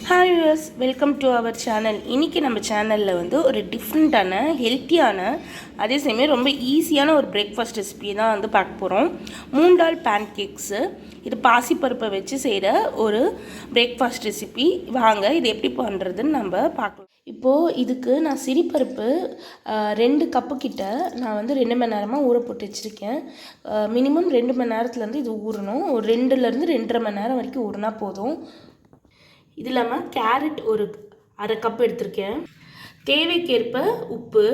Hi viewers, welcome to our channel. இன்றைக்கி நம்ம சேனலில் வந்து ஒரு டிஃப்ரெண்ட்டான ஹெல்த்தியான அதே சமயம் ரொம்ப ஈஸியான ஒரு பிரேக்ஃபாஸ்ட் ரெசிபி தான் வந்து பார்க்க போகிறோம். மூண்டால் பேன் கேக்ஸு. இது பாசிப்பருப்பை வச்சு செய்கிற ஒரு பிரேக்ஃபாஸ்ட் ரெசிபி. வாங்க இது எப்படி பண்ணுறதுன்னு நம்ம பார்க்கலாம். இப்போது இதுக்கு நான் சிறிப்பருப்பு 2 கப்பு கிட்ட நான் வந்து 2 மணி நேரமாக ஊற போட்டு வச்சுருக்கேன். மினிமம் 2 மணி நேரத்துலேருந்து இது ஊறணும். ஒரு 2லேருந்து 2.5 மணி நேரம் வரைக்கும் ஊறினா போதும். இது இல்லாமல் கேரட் ஒரு அரை கப் எடுத்திருக்கேன். தேவைக்கேற்ப உப்பு,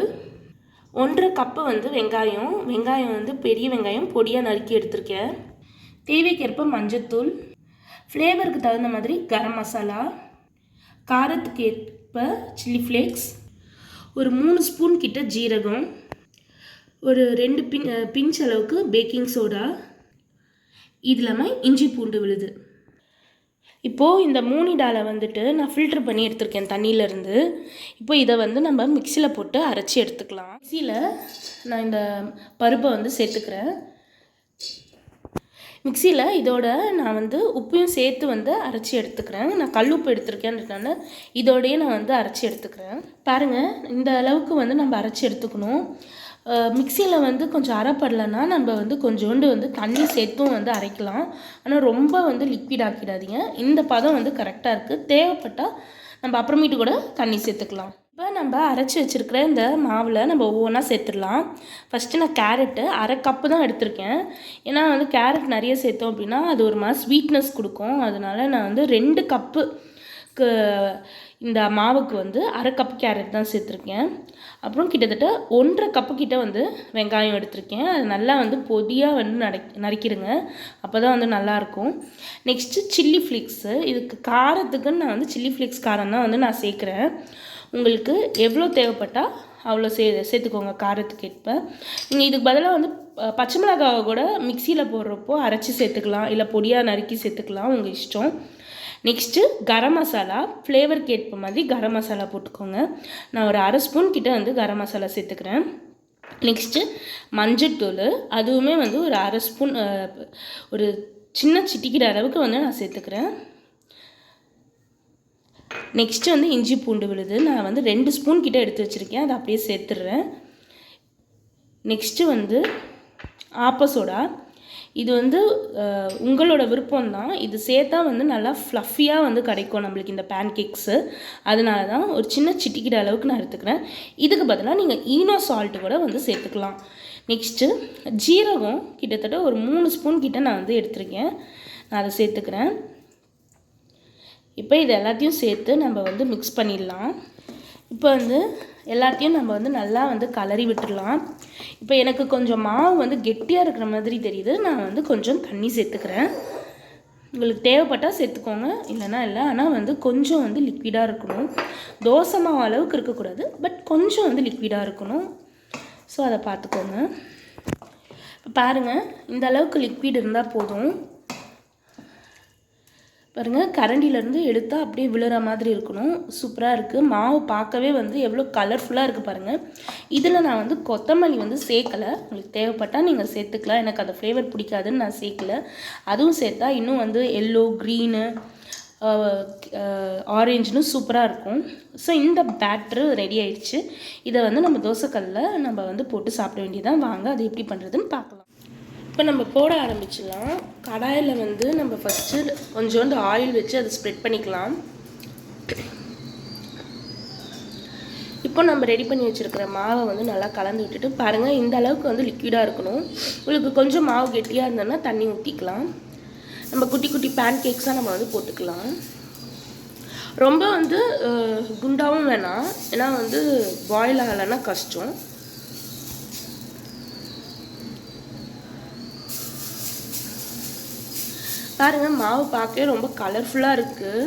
1.5 கப்பு வந்து வெங்காயம் வந்து பெரிய வெங்காயம் பொடியாக நறுக்கி எடுத்திருக்கேன். தேவைக்கேற்ப மஞ்சத்தூள், ஃப்ளேவருக்கு தகுந்த மாதிரி கரம் மசாலா, காரத்துக்கு ஏற்ப சில்லி ஃப்ளேக்ஸ், ஒரு 3 ஸ்பூன் கிட்ட ஜீரகம், ஒரு 2 பிஞ்ச் அளவுக்கு பேக்கிங் சோடா, இது இல்லாமல் இஞ்சி பூண்டு விழுது. இப்போது இந்த மூணிடாலை வந்துட்டு நான் ஃபில்ட்ரு பண்ணி எடுத்துருக்கேன் தண்ணியிலேருந்து. இப்போ இதை வந்து நம்ம மிக்சியில் போட்டு அரைச்சி எடுத்துக்கலாம். மிக்சியில் நான் இந்த பருப்பை வந்து சேர்த்துக்கிறேன். மிக்சியில் இதோட நான் வந்து உப்பையும் சேர்த்து வந்து அரைச்சி எடுத்துக்கிறேன். நான் கல் உப்பு எடுத்துருக்கேன்றதுனால இதோடையே நான் வந்து அரைச்சி எடுத்துக்கிறேன். பாருங்கள், இந்த அளவுக்கு வந்து நம்ம அரைச்சி எடுத்துக்கணும். மிக்சியில் வந்து கொஞ்சம் அரைப்படலைன்னா நம்ம வந்து கொஞ்சோண்டு வந்து தண்ணி சேர்த்தும் வந்து அரைக்கலாம். ஆனால் ரொம்ப வந்து லிக்விட் ஆக்கிடாதீங்க. இந்த பதம் வந்து கரெக்டாக இருக்குது. தேவைப்பட்டால் நம்ம அப்புறமேட்டு கூட தண்ணி சேர்த்துக்கலாம். இப்போ நம்ம அரைச்சி வச்சுருக்கிற இந்த மாவில் நம்ம ஒவ்வொன்றா சேர்த்துடலாம். ஃபஸ்ட்டு நான் கேரட்டு அரை கப்பு தான் எடுத்திருக்கேன். ஏன்னா வந்து கேரட் நிறைய சேர்த்தோம் அப்படின்னா அது ஒரு மாதிரி ஸ்வீட்னஸ் கொடுக்கும். அதனால் நான் வந்து 2 கப்புக்கு இந்த மாவுக்கு வந்து அரை கப் கேரட் தான் சேர்த்துருக்கேன். அப்புறம் கிட்டத்தட்ட 1.5 கப்பு கிட்ட வந்து வெங்காயம் எடுத்திருக்கேன். அது நல்லா வந்து பொடியாக வந்து நறுக்கிடுங்க. அப்போ தான் வந்து நல்லாயிருக்கும். Next chilli flakes. இதுக்கு காரத்துக்குன்னு நான் வந்து சில்லி ஃப்ளேக்ஸ் காரம் தான் வந்து நான் சேர்க்குறேன். உங்களுக்கு எவ்வளோ தேவைப்பட்டால் அவ்வளோ சேர்த்துக்கோங்க காரத்துக்கு ஏற்ப. நீங்கள் இதுக்கு பதிலாக வந்து பச்சை மிளகாவை கூட மிக்சியில் போடுறப்போ அரைச்சி சேர்த்துக்கலாம், இல்லை பொடியாக நறுக்கி சேர்த்துக்கலாம், உங்கள் இஷ்டம். நெக்ஸ்ட்டு கரம் மசாலா, ஃப்ளேவருக்கு ஏற்ப மாதிரி கரம் மசாலா போட்டுக்கோங்க. நான் ஒரு அரை ஸ்பூன் கிட்ட வந்து கரம் மசாலா சேர்த்துக்கிறேன். நெக்ஸ்ட்டு மஞ்சத்தூள், அதுவுமே வந்து ஒரு அரை ஸ்பூன், ஒரு சின்ன சிட்டிக்கிற அளவுக்கு வந்து நான் சேர்த்துக்கிறேன். நெக்ஸ்ட்டு வந்து இஞ்சி பூண்டு விழுது நான் வந்து 2 ஸ்பூன் கிட்ட எடுத்து வச்சுருக்கேன். அதை அப்படியே சேர்த்துடுறேன். நெக்ஸ்ட்டு வந்து ஆப்ப சோடா. இது வந்து உங்களோட விருப்பம்தான். இது சேர்த்தா வந்து நல்லா ஃப்ளஃபியாக வந்து கிடைக்கும் நம்மளுக்கு இந்த பேன் கேக்ஸு. அதனால தான் ஒரு சின்ன சிட்டிக்கிற அளவுக்கு நான் எடுத்துக்கிறேன். இதுக்கு பதிலாக நீங்கள் ஈனோ சால்ட்டு கூட வந்து சேர்த்துக்கலாம். நெக்ஸ்ட்டு ஜீரகம் கிட்டத்தட்ட ஒரு 3 ஸ்பூன் கிட்ட நான் வந்து எடுத்துருக்கேன். நான் அதை சேர்த்துக்கிறேன். இப்போ இது எல்லாத்தையும் சேர்த்து நம்ம வந்து மிக்ஸ் பண்ணிடலாம். இப்போ வந்து எல்லாத்தையும் நம்ம வந்து நல்லா வந்து கலரி விட்டுடலாம். இப்போ எனக்கு கொஞ்சம் மாவு வந்து கெட்டியாக இருக்கிற மாதிரி தெரியுது. நான் வந்து கொஞ்சம் தண்ணி சேர்த்துக்கிறேன். உங்களுக்கு தேவைப்பட்டால் சேர்த்துக்கோங்க, இல்லைனா இல்லை. ஆனால் வந்து கொஞ்சம் வந்து லிக்விடாக இருக்கணும். தோசை மாவு அளவுக்கு இருக்கக்கூடாது, பட் கொஞ்சம் வந்து லிக்விடாக இருக்கணும். ஸோ அதை பார்த்துக்கோங்க. இப்போ பாருங்கள், இந்த அளவுக்கு லிக்விட் இருந்தால் போதும். பாருங்கள், கரண்டிலேருந்து எடுத்தால் அப்படியே விழுற மாதிரி இருக்கணும். சூப்பராக இருக்குது. மாவு பார்க்கவே வந்து எவ்வளோ கலர்ஃபுல்லாக இருக்குது பாருங்கள். இதில் நான் வந்து கொத்தமல்லி வந்து சேர்க்கலை. உங்களுக்கு தேவைப்பட்டால் நீங்கள் சேர்த்துக்கலாம். எனக்கு அந்த ஃப்ளேவர் பிடிக்காதுன்னு நான் சேர்க்கலை. அதுவும் சேர்த்தா இன்னும் வந்து எல்லோ, க்ரீனு, ஆரஞ்சுன்னு சூப்பராக இருக்கும். ஸோ இந்த பேட்ரு ரெடி ஆயிடுச்சு. இதை வந்து நம்ம தோசைக்கல்லில் நம்ம வந்து போட்டு சாப்பிட வேண்டியதான். வாங்க அது எப்படி பண்ணுறதுன்னு பார்க்கலாம். இப்போ நம்ம போட ஆரம்பிச்சிடலாம். கடாயில் வந்து நம்ம ஃபஸ்ட்டு கொஞ்சோண்டு ஆயில் வச்சு அதை ஸ்ப்ரெட் பண்ணிக்கலாம். இப்போ நம்ம ரெடி பண்ணி வச்சுருக்கிற மாவை வந்து நல்லா கலந்து விட்டுட்டு பாருங்கள், இந்த அளவுக்கு வந்து லிக்விடாக இருக்கணும். உங்களுக்கு கொஞ்சம் மாவு கெட்டியாக இருந்ததுன்னா தண்ணி ஊற்றிக்கலாம். நம்ம குட்டி குட்டி பேன் கேக்ஸாக நம்ம வந்து போட்டுக்கலாம். ரொம்ப வந்து குண்டாகவும் வேணாம், ஏன்னா வந்து பாயில் ஆகலைன்னா கஷ்டம். பாருங்கள், மாவு பார்க்கவே ரொம்ப கலர்ஃபுல்லாக இருக்குது.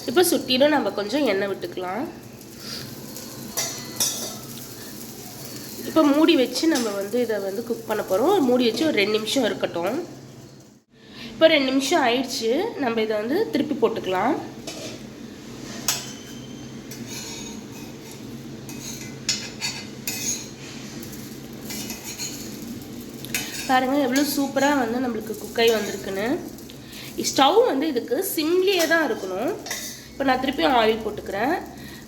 இப்போ சுற்றிலும் நம்ம கொஞ்சம் எண்ணெய் விட்டுக்கலாம். இப்போ மூடி வச்சு நம்ம வந்து இதை வந்து குக் பண்ண போகிறோம். மூடி வச்சு ஒரு 2 நிமிஷம் இருக்கட்டும். இப்போ 2 நிமிஷம் ஆயிடுச்சு. நம்ம இதை வந்து திருப்பி போட்டுக்கலாம். பாருங்கள் எவ்வளோ சூப்பராக வந்து நம்மளுக்கு குக்காய் வந்திருக்குன்னு. ஸ்டவ் வந்து இதுக்கு சிம்லியே தான் இருக்கணும். இப்போ நான் திருப்பியும் ஆயில் போட்டுக்கிறேன்.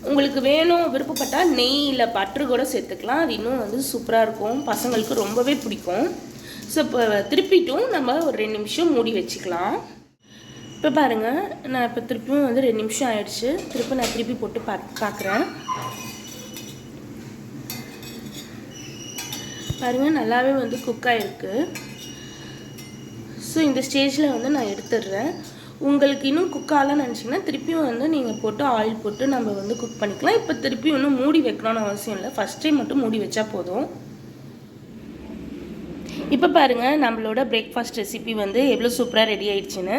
உங்களுக்கு வேணும் விருப்பப்பட்டால் நெய் இல்லை பட்டரு கூட சேர்த்துக்கலாம். அது இன்னும் வந்து சூப்பராக இருக்கும், பசங்களுக்கு ரொம்பவே பிடிக்கும். ஸோ இப்போ திருப்பிட்டும் நம்ம ஒரு 2 நிமிஷம் மூடி வச்சுக்கலாம். இப்போ பாருங்கள் நான் இப்போ திருப்பியும் வந்து 2 நிமிஷம் ஆயிடுச்சு. நான் திருப்பி போட்டு பார்க்குறேன். பாருங்கள் நல்லாவே வந்து குக் ஆகிருக்கு. ஸோ இந்த ஸ்டேஜில் வந்து நான் எடுத்துடுறேன். உங்களுக்கு இன்னும் குக் ஆகலன்னு நினச்சிங்கன்னா திருப்பியும் வந்து நீங்கள் போட்டு ஆயில் போட்டு நம்ம வந்து குக் பண்ணிக்கலாம். இப்போ திருப்பியும் இன்னும் மூடி வைக்கணும்னு அவசியம் இல்லை, ஃபஸ்ட் டைம் மட்டும் மூடி வச்சா போதும். இப்போ பாருங்கள் நம்மளோட பிரேக்ஃபாஸ்ட் ரெசிபி வந்து எவ்வளோ சூப்பராக ரெடி ஆகிடுச்சின்னு.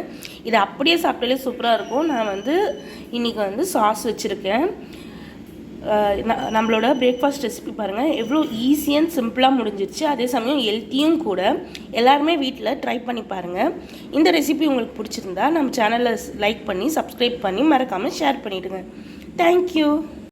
இதை அப்படியே சாப்பிட்டாலே சூப்பராக இருக்கும். நான் வந்து இன்றைக்கி வந்து சாஸ் வச்சுருக்கேன். நம்மளோட பிரேக்ஃபாஸ்ட் ரெசிபி பாருங்கள் எவ்வளோ ஈஸி அண்ட் சிம்பிளாக முடிஞ்சிருச்சு, அதே சமயம் ஹெல்த்தியும் கூட. எல்லாருமே வீட்டில் ட்ரை பண்ணி பாருங்கள். இந்த ரெசிபி உங்களுக்கு பிடிச்சிருந்தா நம்ம சேனலை லைக் பண்ணி சப்ஸ்கிரைப் பண்ணி மறக்காமல் ஷேர் பண்ணிவிடுங்க. தேங்க்யூ.